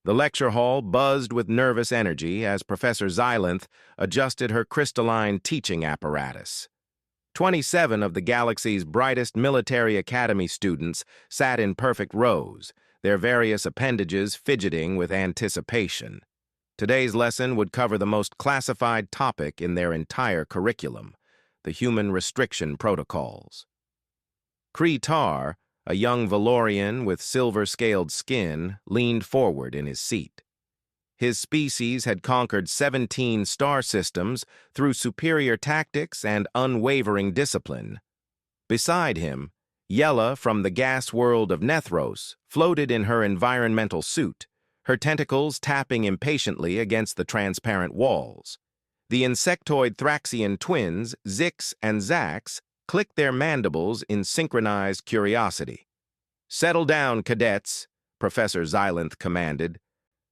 The lecture hall buzzed with nervous energy as Professor Xylanth adjusted her crystalline teaching apparatus. 27 of the galaxy's brightest military academy students sat in perfect rows, their various appendages fidgeting with anticipation. Today's lesson would cover the most classified topic in their entire curriculum, the human restriction protocols. Kree Tar, a young Valorian with silver-scaled skin, leaned forward in his seat. His species had conquered 17 star systems through superior tactics and unwavering discipline. Beside him, Yella from the gas world of Nethros floated in her environmental suit, her tentacles tapping impatiently against the transparent walls. The insectoid Thraxian twins, Zix and Zax, clicked their mandibles in synchronized curiosity. "Settle down, cadets," Professor Xylanth commanded,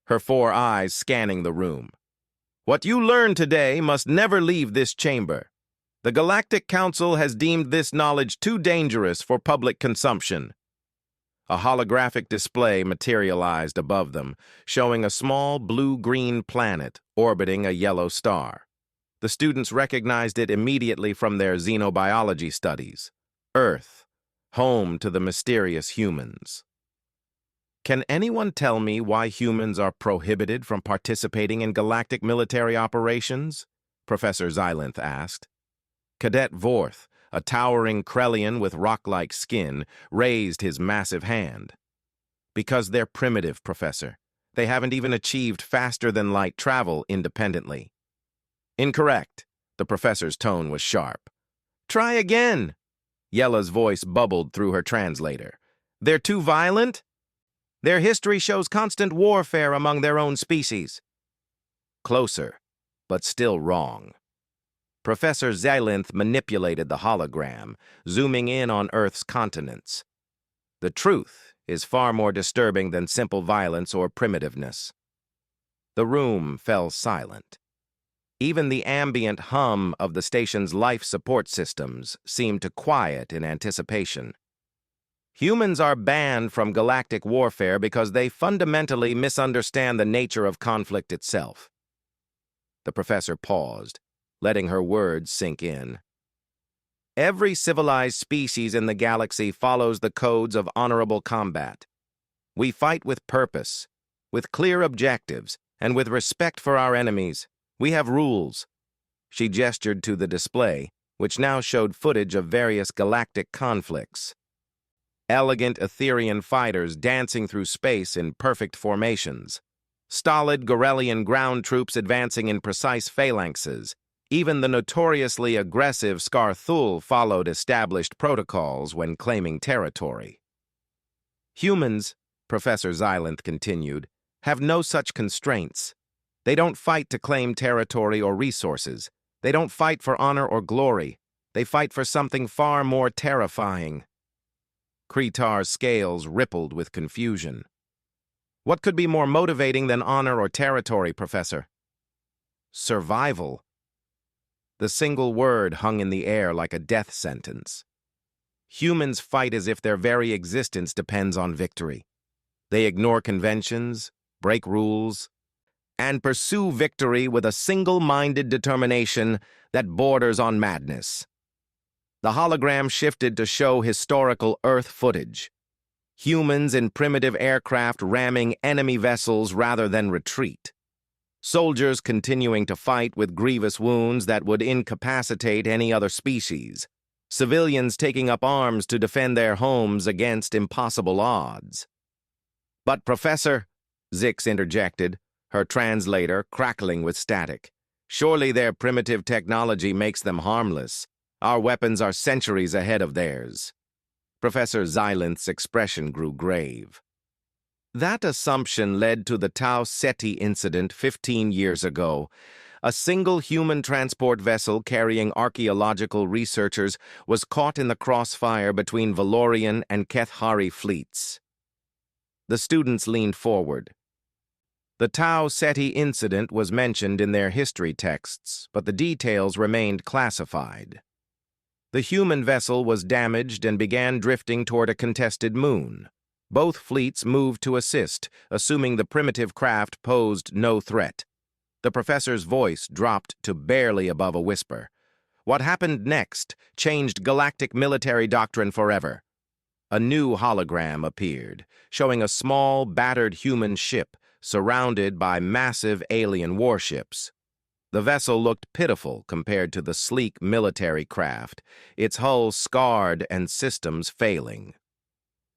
her 4 eyes scanning the room. "What you learn today must never leave this chamber. The Galactic Council has deemed this knowledge too dangerous for public consumption." A holographic display materialized above them, showing a small blue-green planet orbiting a yellow star. The students recognized it immediately from their xenobiology studies. Earth, home to the mysterious humans. "Can anyone tell me why humans are prohibited from participating in galactic military operations?" Professor Xylanth asked. Cadet Vorth, a towering Krellian with rock-like skin, raised his massive hand. "Because they're primitive, Professor. They haven't even achieved faster-than-light travel independently." "Incorrect." The professor's tone was sharp. "Try again." Yella's voice bubbled through her translator. "They're too violent? Their history shows constant warfare among their own species." Closer, but still wrong. Professor Xylanth manipulated the hologram, zooming in on Earth's continents. The truth is far more disturbing than simple violence or primitiveness. The room fell silent. Even the ambient hum of the station's life support systems seemed to quiet in anticipation. Humans are banned from galactic warfare because they fundamentally misunderstand the nature of conflict itself. The professor paused, letting her words sink in. Every civilized species in the galaxy follows the codes of honorable combat. We fight with purpose, with clear objectives, and with respect for our enemies. We have rules. She gestured to the display, which now showed footage of various galactic conflicts. Elegant Etherian fighters dancing through space in perfect formations. Stolid Gorelian ground troops advancing in precise phalanxes. Even the notoriously aggressive Scarthul followed established protocols when claiming territory. Humans, Professor Xylanth continued, have no such constraints. They don't fight to claim territory or resources. They don't fight for honor or glory. They fight for something far more terrifying. Kree Tar's scales rippled with confusion. "What could be more motivating than honor or territory, Professor?" "Survival." The single word hung in the air like a death sentence. Humans fight as if their very existence depends on victory. They ignore conventions, break rules, and pursue victory with a single-minded determination that borders on madness. The hologram shifted to show historical Earth footage. Humans in primitive aircraft ramming enemy vessels rather than retreat. Soldiers continuing to fight with grievous wounds that would incapacitate any other species. Civilians taking up arms to defend their homes against impossible odds. "But, Professor," Zix interjected, her translator crackling with static, "surely their primitive technology makes them harmless. Our weapons are centuries ahead of theirs." Professor Xylanth's expression grew grave. That assumption led to the Tau Ceti incident 15 years ago. A single human transport vessel carrying archaeological researchers was caught in the crossfire between Valorian and Kethari fleets. The students leaned forward. The Tau Ceti incident was mentioned in their history texts, but the details remained classified. The human vessel was damaged and began drifting toward a contested moon. Both fleets moved to assist, assuming the primitive craft posed no threat. The professor's voice dropped to barely above a whisper. What happened next changed galactic military doctrine forever. A new hologram appeared, showing a small, battered human ship surrounded by massive alien warships. The vessel looked pitiful compared to the sleek military craft, its hull scarred and systems failing.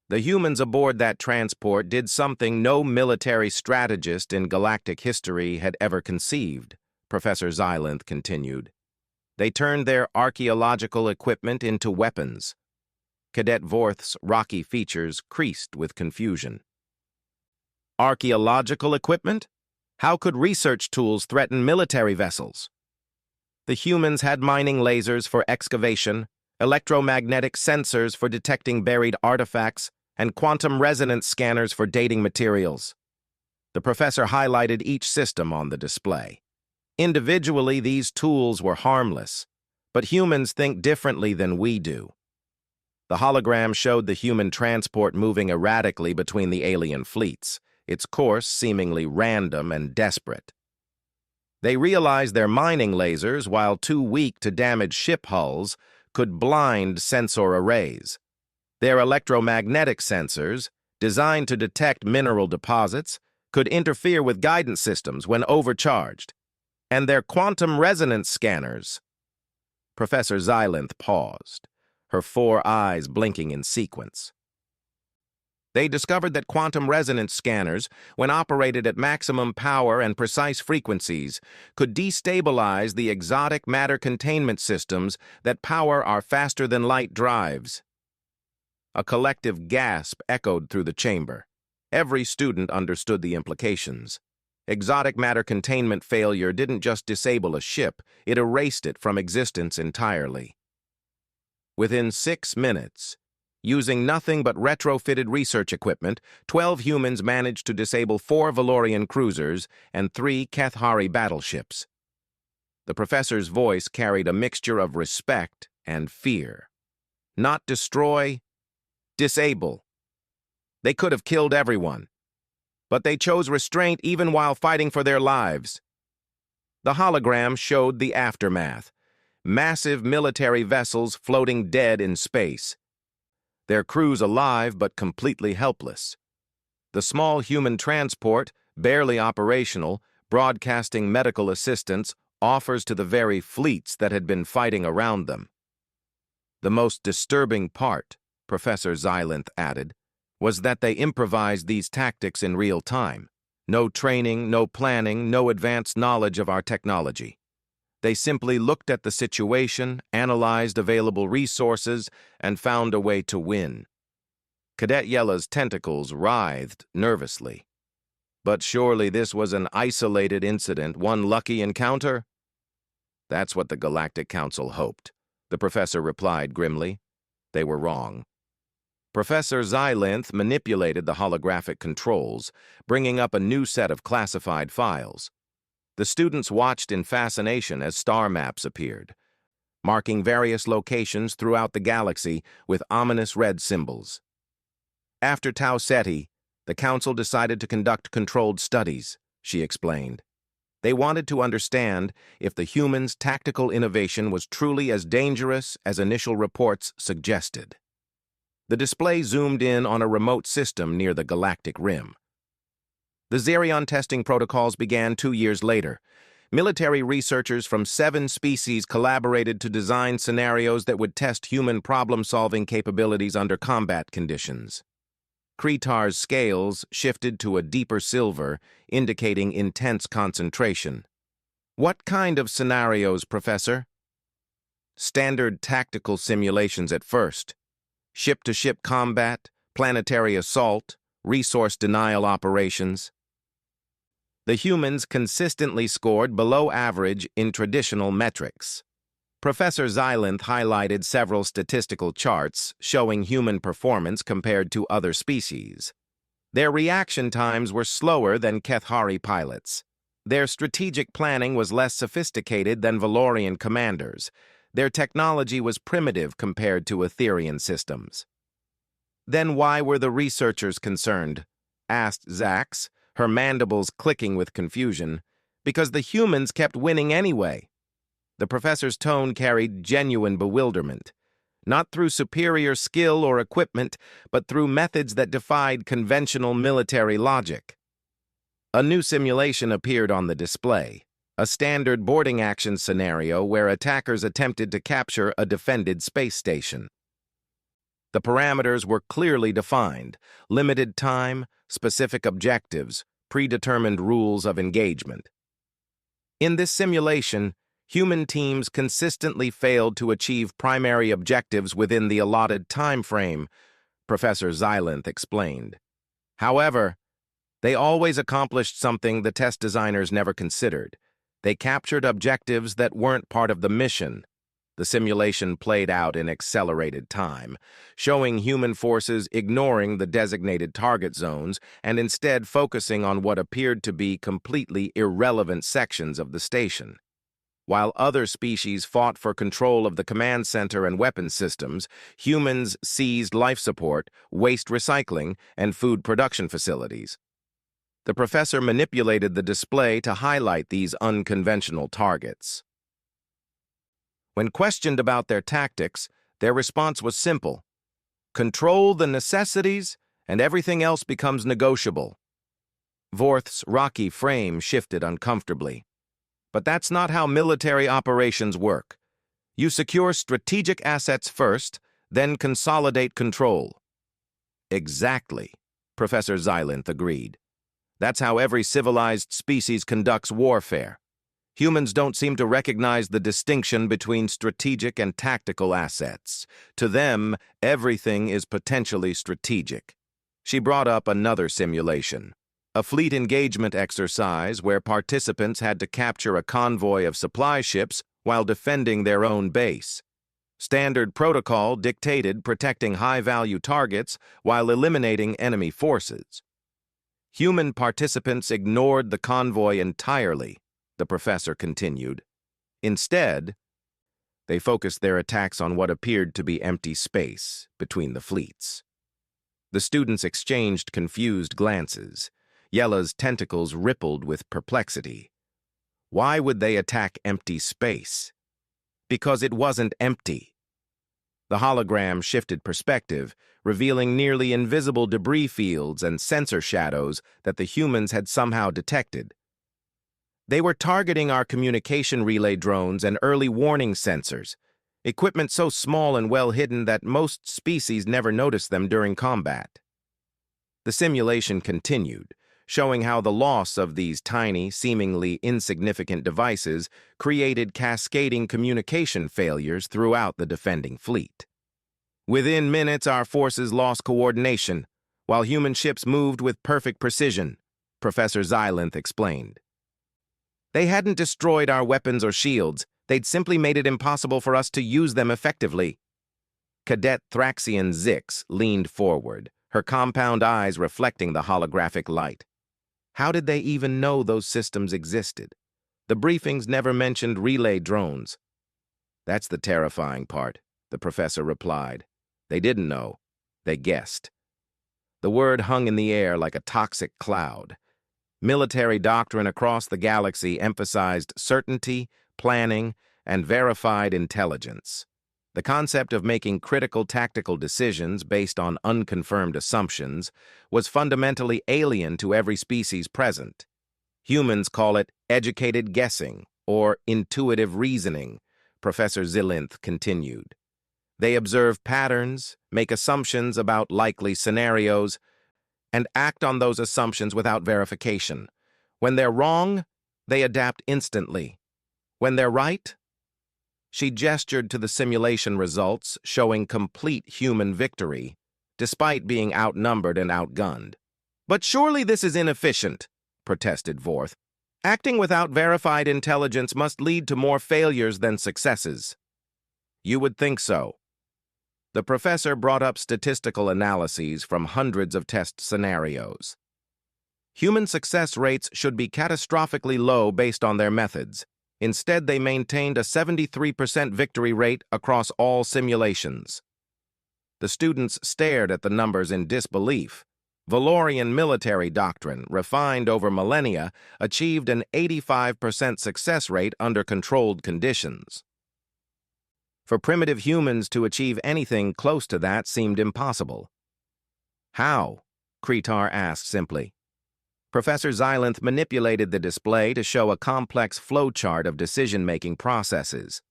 The humans aboard that transport did something no military strategist in galactic history had ever conceived, Professor Xylanth continued. They turned their archaeological equipment into weapons. Cadet Vorth's rocky features creased with confusion. Archaeological equipment? How could research tools threaten military vessels? The humans had mining lasers for excavation, electromagnetic sensors for detecting buried artifacts, and quantum resonance scanners for dating materials. The professor highlighted each system on the display. Individually, these tools were harmless, but humans think differently than we do. The hologram showed the human transport moving erratically between the alien fleets, its course seemingly random and desperate. They realized their mining lasers, while too weak to damage ship hulls, could blind sensor arrays. Their electromagnetic sensors, designed to detect mineral deposits, could interfere with guidance systems when overcharged. And their quantum resonance scanners. Professor Xylanth paused, her 4 eyes blinking in sequence. They discovered that quantum resonance scanners, when operated at maximum power and precise frequencies, could destabilize the exotic matter containment systems that power our faster-than-light drives. A collective gasp echoed through the chamber. Every student understood the implications. Exotic matter containment failure didn't just disable a ship, it erased it from existence entirely. Within 6 minutes, using nothing but retrofitted research equipment, 12 humans managed to disable 4 Valorian cruisers and 3 Kethari battleships. The professor's voice carried a mixture of respect and fear. Not destroy, disable. They could have killed everyone, but they chose restraint even while fighting for their lives. The hologram showed the aftermath. Massive military vessels floating dead in space. Their crews alive but completely helpless. The small human transport, barely operational, broadcasting medical assistance, offers to the very fleets that had been fighting around them. The most disturbing part, Professor Xylanth added, was that they improvised these tactics in real time. No training, no planning, no advanced knowledge of our technology. They simply looked at the situation, analyzed available resources, and found a way to win. Cadet Yella's tentacles writhed nervously. But surely this was an isolated incident, one lucky encounter? That's what the Galactic Council hoped, the professor replied grimly. They were wrong. Professor Xylanth manipulated the holographic controls, bringing up a new set of classified files. The students watched in fascination as star maps appeared, marking various locations throughout the galaxy with ominous red symbols. After Tau Ceti, the Council decided to conduct controlled studies, she explained. They wanted to understand if the humans' tactical innovation was truly as dangerous as initial reports suggested. The display zoomed in on a remote system near the galactic rim. The Xerion testing protocols began 2 years later. Military researchers from 7 species collaborated to design scenarios that would test human problem-solving capabilities under combat conditions. Kretar's scales shifted to a deeper silver, indicating intense concentration. What kind of scenarios, Professor? Standard tactical simulations at first. Ship-to-ship combat, planetary assault, resource denial operations. The humans consistently scored below average in traditional metrics. Professor Xylanth highlighted several statistical charts showing human performance compared to other species. Their reaction times were slower than Kethari pilots. Their strategic planning was less sophisticated than Valorian commanders. Their technology was primitive compared to Etherian systems. Then why were the researchers concerned? Asked Zax, her mandibles clicking with confusion. Because the humans kept winning anyway. The professor's tone carried genuine bewilderment. Not through superior skill or equipment, but through methods that defied conventional military logic. A new simulation appeared on the display, a standard boarding action scenario where attackers attempted to capture a defended space station. The parameters were clearly defined: limited time, specific objectives, predetermined rules of engagement. In this simulation, human teams consistently failed to achieve primary objectives within the allotted time frame, Professor Xylanth explained. However, they always accomplished something the test designers never considered. They captured objectives that weren't part of the mission. The simulation played out in accelerated time, showing human forces ignoring the designated target zones and instead focusing on what appeared to be completely irrelevant sections of the station. While other species fought for control of the command center and weapons systems, humans seized life support, waste recycling, and food production facilities. The professor manipulated the display to highlight these unconventional targets. When questioned about their tactics, their response was simple: control the necessities, and everything else becomes negotiable. Vorth's rocky frame shifted uncomfortably. But that's not how military operations work. You secure strategic assets first, then consolidate control. Exactly, Professor Xylanth agreed. That's how every civilized species conducts warfare. Humans don't seem to recognize the distinction between strategic and tactical assets. To them, everything is potentially strategic. She brought up another simulation, a fleet engagement exercise where participants had to capture a convoy of supply ships while defending their own base. Standard protocol dictated protecting high-value targets while eliminating enemy forces. Human participants ignored the convoy entirely, the professor continued. Instead, they focused their attacks on what appeared to be empty space between the fleets. The students exchanged confused glances. Yella's tentacles rippled with perplexity. Why would they attack empty space? Because it wasn't empty. The hologram shifted perspective, revealing nearly invisible debris fields and sensor shadows that the humans had somehow detected. They were targeting our communication relay drones and early warning sensors, equipment so small and well hidden that most species never noticed them during combat. The simulation continued, showing how the loss of these tiny, seemingly insignificant devices created cascading communication failures throughout the defending fleet. Within minutes, our forces lost coordination, while human ships moved with perfect precision, Professor Xylanth explained. They hadn't destroyed our weapons or shields, they'd simply made it impossible for us to use them effectively. Cadet Thraxian Zix leaned forward, her compound eyes reflecting the holographic light. How did they even know those systems existed? The briefings never mentioned relay drones. That's the terrifying part, the professor replied. They didn't know. They guessed. The word hung in the air like a toxic cloud. Military doctrine across the galaxy emphasized certainty, planning, and verified intelligence. The concept of making critical tactical decisions based on unconfirmed assumptions was fundamentally alien to every species present. Humans call it educated guessing or intuitive reasoning, Professor Xylanth continued. They observe patterns, make assumptions about likely scenarios, and act on those assumptions without verification. When they're wrong, they adapt instantly. When they're right, she gestured to the simulation results showing complete human victory, despite being outnumbered and outgunned. But surely this is inefficient, protested Vorth. Acting without verified intelligence must lead to more failures than successes. You would think so. The professor brought up statistical analyses from hundreds of test scenarios. Human success rates should be catastrophically low based on their methods. Instead, they maintained a 73% victory rate across all simulations. The students stared at the numbers in disbelief. Valorian military doctrine, refined over millennia, achieved an 85% success rate under controlled conditions. For primitive humans to achieve anything close to that seemed impossible. How? Kretar asked simply. Professor Xylanth manipulated the display to show a complex flowchart of decision-making processes.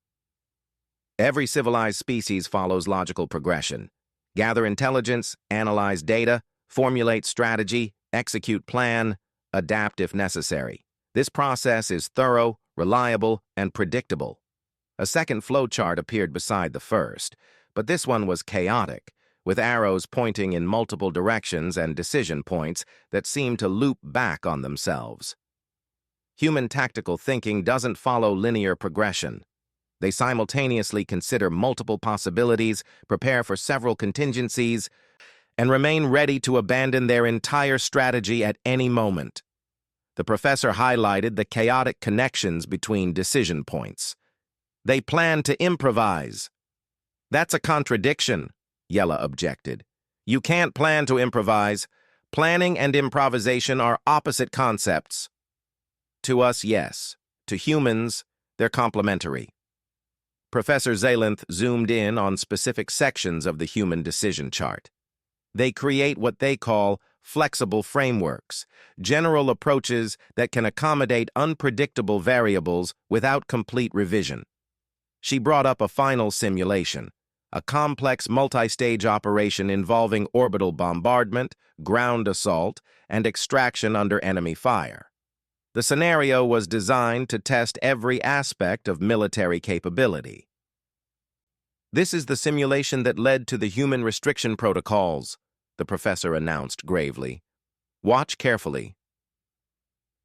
Every civilized species follows logical progression. Gather intelligence, analyze data, formulate strategy, execute plan, adapt if necessary. This process is thorough, reliable, and predictable. A second flowchart appeared beside the first, but this one was chaotic, with arrows pointing in multiple directions and decision points that seemed to loop back on themselves. Human tactical thinking doesn't follow linear progression. They simultaneously consider multiple possibilities, prepare for several contingencies, and remain ready to abandon their entire strategy at any moment. The professor highlighted the chaotic connections between decision points. They plan to improvise. That's a contradiction, Yella objected. You can't plan to improvise. Planning and improvisation are opposite concepts. To us, yes. To humans, they're complementary. Professor Xylanth zoomed in on specific sections of the human decision chart. They create what they call flexible frameworks, general approaches that can accommodate unpredictable variables without complete revision. She brought up a final simulation, a complex multi-stage operation involving orbital bombardment, ground assault, and extraction under enemy fire. The scenario was designed to test every aspect of military capability. This is the simulation that led to the human restriction protocols, the professor announced gravely. Watch carefully.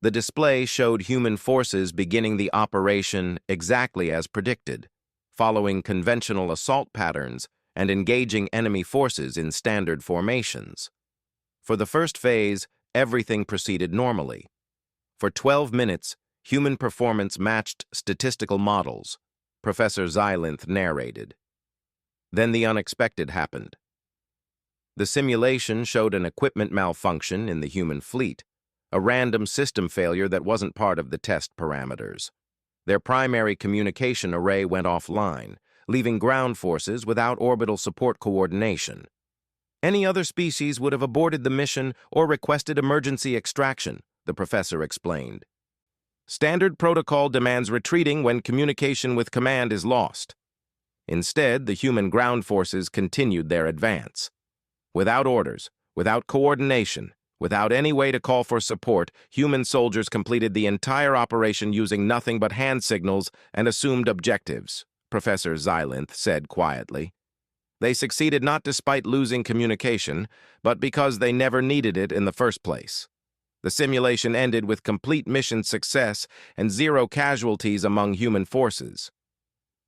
The display showed human forces beginning the operation exactly as predicted, following conventional assault patterns and engaging enemy forces in standard formations. For the first phase, everything proceeded normally. For 12 minutes, human performance matched statistical models, Professor Xylanth narrated. Then the unexpected happened. The simulation showed an equipment malfunction in the human fleet, a random system failure that wasn't part of the test parameters. Their primary communication array went offline, leaving ground forces without orbital support coordination. Any other species would have aborted the mission or requested emergency extraction, the professor explained. Standard protocol demands retreating when communication with command is lost. Instead, the human ground forces continued their advance. Without orders, without coordination, without any way to call for support, human soldiers completed the entire operation using nothing but hand signals and assumed objectives, Professor Xylanth said quietly. They succeeded not despite losing communication, but because they never needed it in the first place. The simulation ended with complete mission success and 0 casualties among human forces.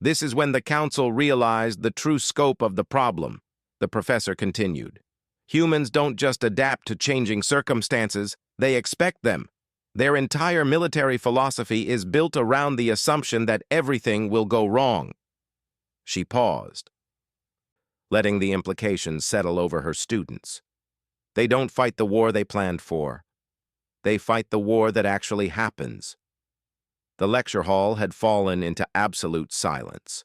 This is when the Council realized the true scope of the problem, the professor continued. Humans don't just adapt to changing circumstances, they expect them. Their entire military philosophy is built around the assumption that everything will go wrong. She paused, letting the implications settle over her students. They don't fight the war they planned for. They fight the war that actually happens. The lecture hall had fallen into absolute silence.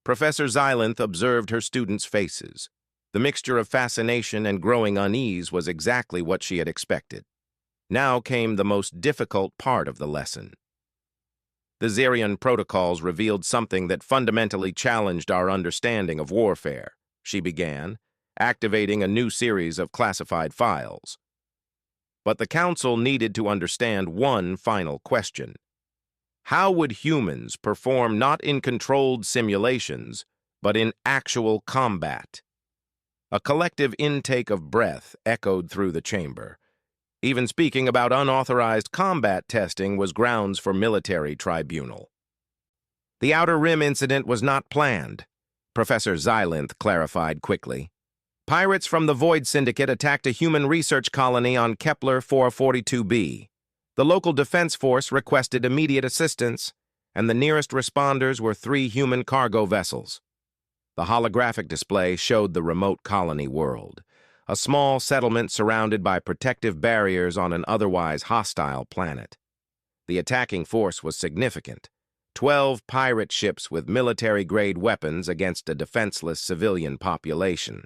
Professor Xylanth observed her students' faces. The mixture of fascination and growing unease was exactly what she had expected. Now came the most difficult part of the lesson. The Xerion protocols revealed something that fundamentally challenged our understanding of warfare, she began, activating a new series of classified files. But the Council needed to understand one final question. How would humans perform not in controlled simulations, but in actual combat? A collective intake of breath echoed through the chamber. Even speaking about unauthorized combat testing was grounds for military tribunal. The Outer Rim incident was not planned, Professor Xylanth clarified quickly. Pirates from the Void Syndicate attacked a human research colony on Kepler 442b. The local defense force requested immediate assistance, and the nearest responders were 3 human cargo vessels. The holographic display showed the remote colony world, a small settlement surrounded by protective barriers on an otherwise hostile planet. The attacking force was significant: 12 pirate ships with military-grade weapons against a defenseless civilian population.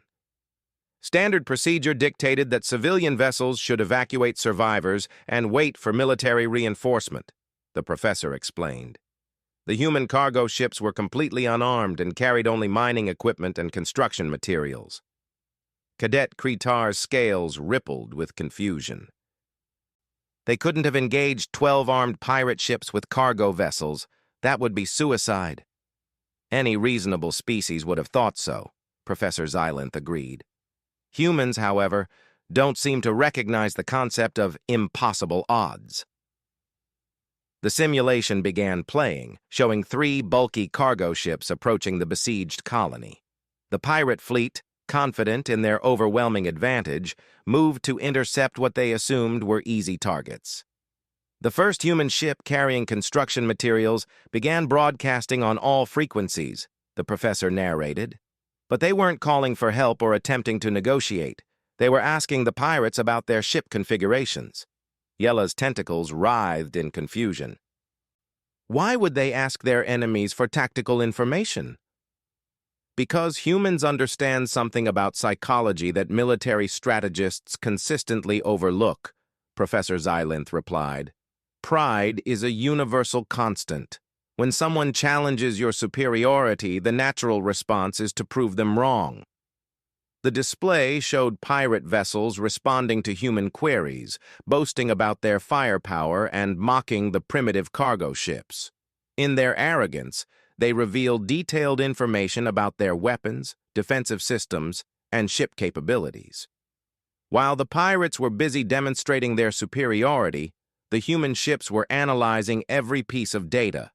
Standard procedure dictated that civilian vessels should evacuate survivors and wait for military reinforcement, the professor explained. The human cargo ships were completely unarmed and carried only mining equipment and construction materials. Cadet Kretar's scales rippled with confusion. They couldn't have engaged 12 armed pirate ships with cargo vessels. That would be suicide. Any reasonable species would have thought so, Professor Xylanth agreed. Humans, however, don't seem to recognize the concept of impossible odds. The simulation began playing, showing 3 bulky cargo ships approaching the besieged colony. The pirate fleet, confident in their overwhelming advantage, moved to intercept what they assumed were easy targets. The first human ship carrying construction materials began broadcasting on all frequencies, the professor narrated. But they weren't calling for help or attempting to negotiate. They were asking the pirates about their ship configurations. Yella's tentacles writhed in confusion. Why would they ask their enemies for tactical information? Because humans understand something about psychology that military strategists consistently overlook, Professor Xylanth replied. Pride is a universal constant. When someone challenges your superiority, the natural response is to prove them wrong. The display showed pirate vessels responding to human queries, boasting about their firepower and mocking the primitive cargo ships. In their arrogance, they revealed detailed information about their weapons, defensive systems, and ship capabilities. While the pirates were busy demonstrating their superiority, the human ships were analyzing every piece of data,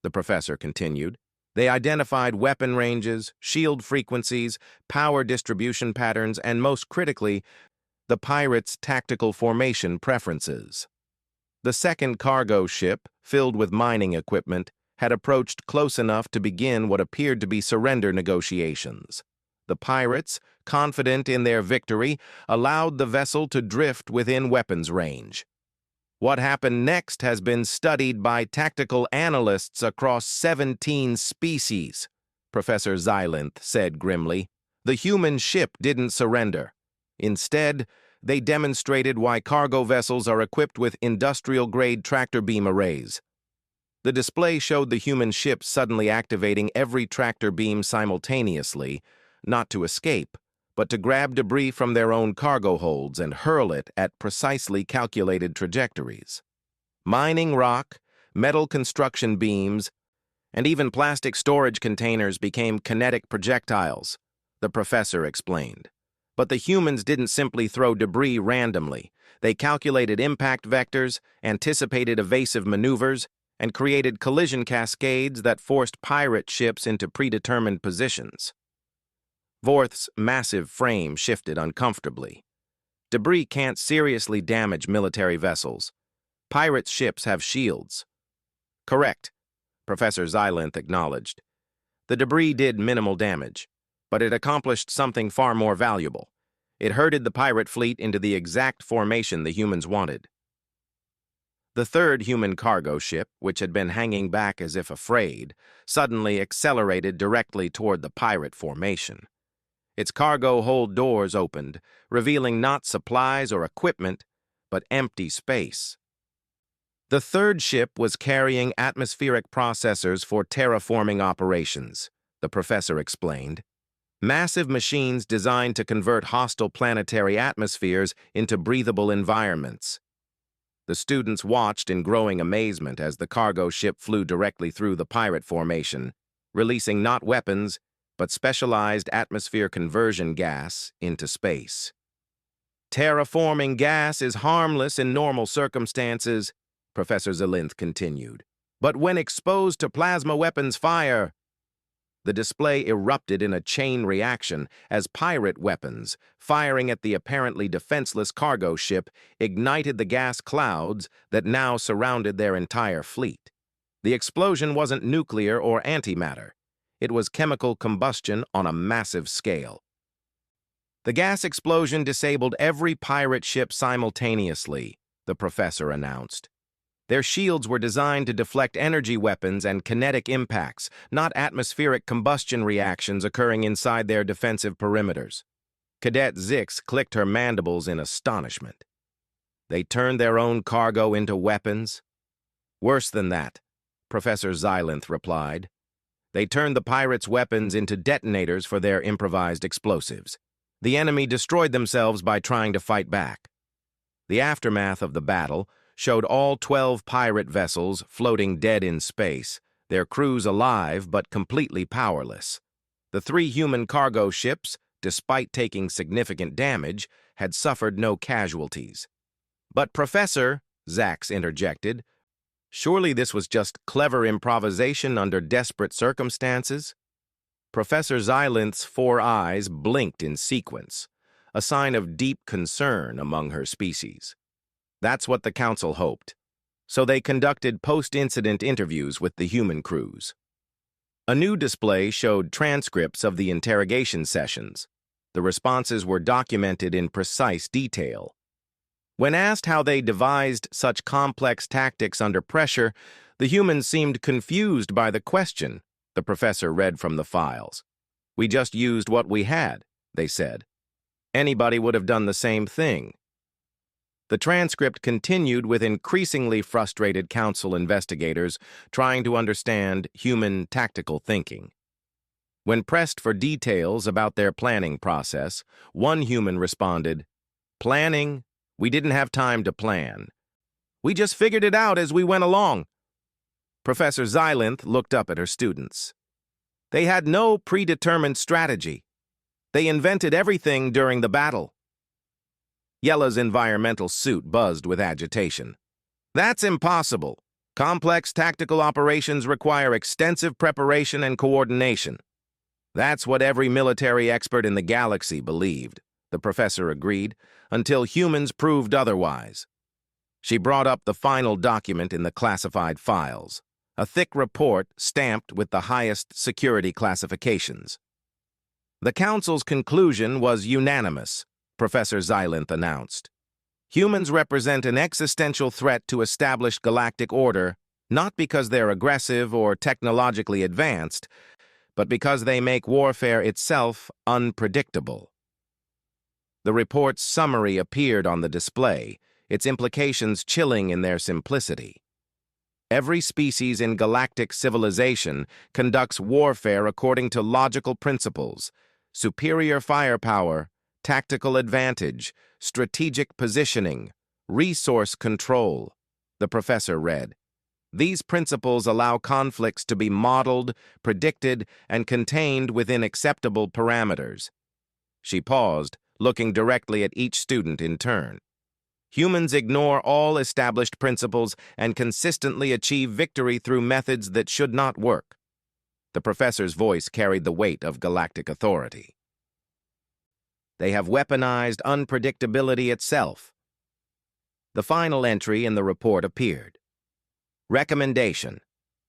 the professor continued. They identified weapon ranges, shield frequencies, power distribution patterns, and most critically, the pirates' tactical formation preferences. The second cargo ship, filled with mining equipment, had approached close enough to begin what appeared to be surrender negotiations. The pirates, confident in their victory, allowed the vessel to drift within weapons range. What happened next has been studied by tactical analysts across 17 species, Professor Xylanth said grimly. The human ship didn't surrender. Instead, they demonstrated why cargo vessels are equipped with industrial-grade tractor beam arrays. The display showed the human ship suddenly activating every tractor beam simultaneously, not to escape, but to grab debris from their own cargo holds and hurl it at precisely calculated trajectories. Mining rock, metal construction beams, and even plastic storage containers became kinetic projectiles, the professor explained. But the humans didn't simply throw debris randomly. They calculated impact vectors, anticipated evasive maneuvers, and created collision cascades that forced pirate ships into predetermined positions. Vorth's massive frame shifted uncomfortably. Debris can't seriously damage military vessels. Pirates' ships have shields. Correct, Professor Xylanth acknowledged. The debris did minimal damage, but it accomplished something far more valuable. It herded the pirate fleet into the exact formation the humans wanted. The third human cargo ship, which had been hanging back as if afraid, suddenly accelerated directly toward the pirate formation. Its cargo hold doors opened, revealing not supplies or equipment, but empty space. The third ship was carrying atmospheric processors for terraforming operations, the professor explained. Massive machines designed to convert hostile planetary atmospheres into breathable environments. The students watched in growing amazement as the cargo ship flew directly through the pirate formation, releasing not weapons, but specialized atmosphere conversion gas into space. Terraforming gas is harmless in normal circumstances, Professor Xylanth continued. But when exposed to plasma weapons fire, the display erupted in a chain reaction as pirate weapons, firing at the apparently defenseless cargo ship, ignited the gas clouds that now surrounded their entire fleet. The explosion wasn't nuclear or antimatter. It was chemical combustion on a massive scale. The gas explosion disabled every pirate ship simultaneously, the professor announced. Their shields were designed to deflect energy weapons and kinetic impacts, not atmospheric combustion reactions occurring inside their defensive perimeters. Cadet Zix clicked her mandibles in astonishment. They turned their own cargo into weapons? Worse than that, Professor Xylanth replied. They turned the pirates' weapons into detonators for their improvised explosives. The enemy destroyed themselves by trying to fight back. The aftermath of the battle showed all 12 pirate vessels floating dead in space, their crews alive but completely powerless. The 3 human cargo ships, despite taking significant damage, had suffered no casualties. But Professor, Zax interjected, surely this was just clever improvisation under desperate circumstances? Professor Xylanth's 4 eyes blinked in sequence, a sign of deep concern among her species. That's what the council hoped, so they conducted post-incident interviews with the human crews. A new display showed transcripts of the interrogation sessions. The responses were documented in precise detail. When asked how they devised such complex tactics under pressure, the humans seemed confused by the question. The professor read from the files. "We just used what we had," they said. "Anybody would have done the same thing." The transcript continued with increasingly frustrated council investigators trying to understand human tactical thinking. When pressed for details about their planning process, one human responded, "Planning? We didn't have time to plan. We just figured it out as we went along." Professor Xylanth looked up at her students. "They had no predetermined strategy. They invented everything during the battle." Yella's environmental suit buzzed with agitation. "That's impossible. Complex tactical operations require extensive preparation and coordination." "That's what every military expert in the galaxy believed," the professor agreed, "until humans proved otherwise." She brought up the final document in the classified files, a thick report stamped with the highest security classifications. The council's conclusion was unanimous, Professor Xylanth announced. Humans represent an existential threat to established galactic order, not because they're aggressive or technologically advanced, but because they make warfare itself unpredictable. The report's summary appeared on the display, its implications chilling in their simplicity. Every species in galactic civilization conducts warfare according to logical principles: superior firepower, tactical advantage, strategic positioning, resource control, the professor read. These principles allow conflicts to be modeled, predicted, and contained within acceptable parameters. She paused, looking directly at each student in turn. Humans ignore all established principles and consistently achieve victory through methods that should not work. The professor's voice carried the weight of galactic authority. They have weaponized unpredictability itself. The final entry in the report appeared. Recommendation: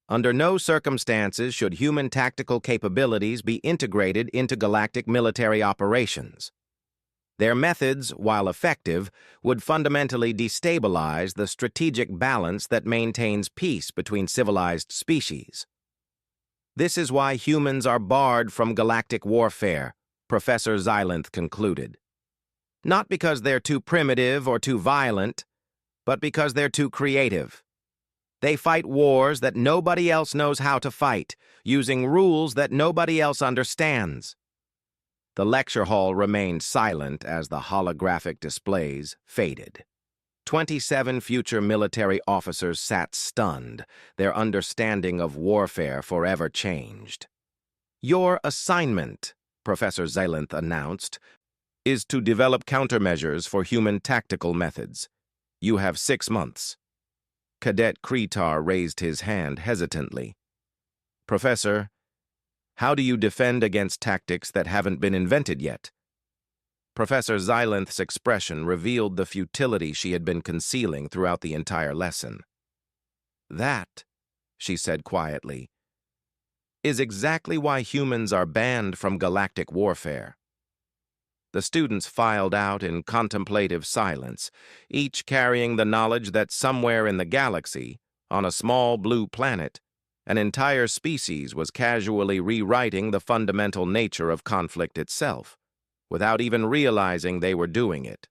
under no circumstances should human tactical capabilities be integrated into galactic military operations. Their methods, while effective, would fundamentally destabilize the strategic balance that maintains peace between civilized species. This is why humans are barred from galactic warfare, Professor Xylanth concluded. Not because they're too primitive or too violent, but because they're too creative. They fight wars that nobody else knows how to fight, using rules that nobody else understands. The lecture hall remained silent as the holographic displays faded. 27 future military officers sat stunned, their understanding of warfare forever changed. "Your assignment," Professor Xylanth announced, "is to develop countermeasures for human tactical methods. You have 6 months. Cadet Kretar raised his hand hesitantly. "Professor, how do you defend against tactics that haven't been invented yet?" Professor Xylanth's expression revealed the futility she had been concealing throughout the entire lesson. "That," she said quietly, is exactly why humans are banned from galactic warfare. The students filed out in contemplative silence, each carrying the knowledge that somewhere in the galaxy, on a small blue planet, an entire species was casually rewriting the fundamental nature of conflict itself, without even realizing they were doing it.